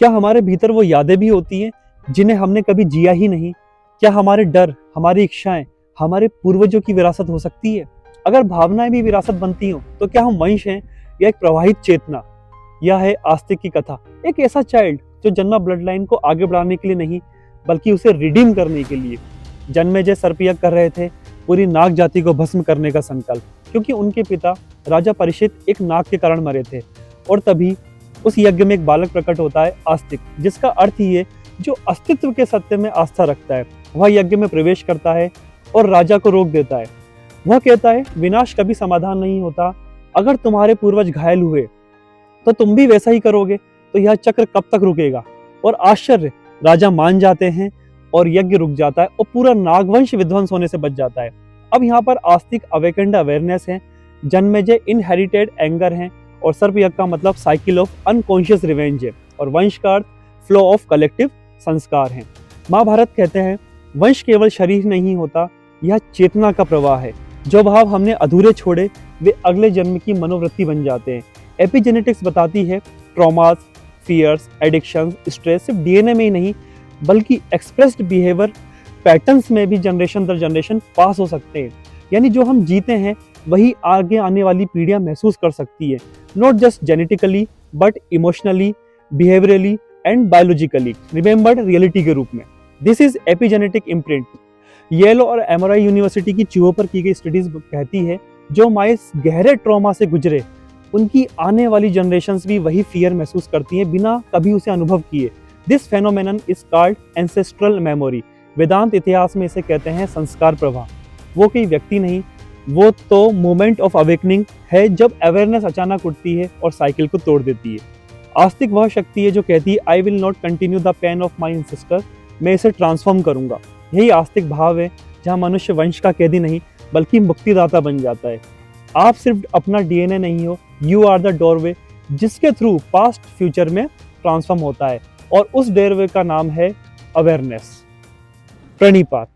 क्या हमारे भीतर वो यादें भी होती हैं जिन्हें हमने कभी जिया ही नहीं? क्या हमारे डर, हमारी इच्छाएं, हमारे पूर्वजों की विरासत हो सकती है? अगर भावनाएं भी विरासत बनती हो तो क्या हम वंश हैं या एक प्रवाहित चेतना? यह है आस्तिक की कथा। एक ऐसा चाइल्ड जो जन्मा ब्लड लाइन को आगे बढ़ाने के लिए नहीं, बल्कि उसे रिडीम करने के लिए। जन्मेजय सर्पयज्ञ कर रहे थे पूरी नाग जाति को भस्म करने का संकल्प, क्योंकि उनके पिता राजा परीक्षित एक नाग के कारण मरे थे। और तभी उस यज्ञ में एक बालक प्रकट होता है, आस्तिक, जिसका अर्थ ही है जो अस्तित्व के सत्य में आस्था रखता है। वह यज्ञ में प्रवेश करता है और राजा को रोक देता है। वह कहता है, विनाश कभी समाधान नहीं होता। अगर तुम्हारे पूर्वज घायल हुए तो तुम भी वैसा ही करोगे, तो यह चक्र कब तक रुकेगा? और आश्चर्य, राजा मान जाते हैं और यज्ञ रुक जाता है और पूरा नागवंश विध्वंस होने से बच जाता है। अब यहाँ पर आस्तिक अवेकेंड अवेयरनेस है, जन्मेजय इनहेरिटेड एंगर है, और सर्पयज्ञ का मतलब साइकिल ऑफ अनकॉन्शियस रिवेंज है, और वंश का अर्थ फ्लो ऑफ कलेक्टिव संस्कार है। महाभारत कहते हैं, वंश केवल शरीर नहीं होता, यह चेतना का प्रवाह है। जो भाव हमने अधूरे छोड़े वे अगले जन्म की मनोवृत्ति बन जाते हैं। एपिजेनेटिक्स बताती है ट्रॉमास, फियर्स, एडिक्शंस, स्ट्रेस सिर्फ डीएनए में ही नहीं, बल्कि एक्सप्रेस्ड बिहेवियर पैटर्न्स में भी जनरेशन दर जनरेशन पास हो सकते हैं। यानी जो हम जीते हैं वही आगे आने वाली पीढ़ियां महसूस कर सकती है, not just genetically but emotionally, behaviourally and biologically remembered reality के रूप में। This is epigenetic imprint. Yellow और एमआरआई यूनिवर्सिटी की चूहों पर की गई स्टडीज कहती है, जो माइस गहरे ट्रॉमा से गुजरे उनकी आने वाली जनरेशंस भी वही फियर महसूस करती हैं बिना कभी उसे अनुभव किए। This phenomenon is called ancestral memory. Vedanta इतिहास में इसे कहते हैं संस्कार प्रवाह। वो कोई व्यक्ति नहीं, वो तो मोमेंट ऑफ अवेकनिंग है, जब अवेयरनेस अचानक उठती है और साइकिल को तोड़ देती है। आस्तिक वह शक्ति है जो कहती है, I will not continue the pain of my ancestor, मैं इसे ट्रांसफॉर्म करूंगा। यही आस्तिक भाव है, जहाँ मनुष्य वंश का कैदी नहीं बल्कि मुक्तिदाता बन जाता है। आप सिर्फ अपना डीएनए नहीं हो, यू आर द डोरवे जिसके थ्रू पास्ट फ्यूचर में ट्रांसफॉर्म होता है, और उस डोरवे का नाम है अवेयरनेस। प्रणिपात।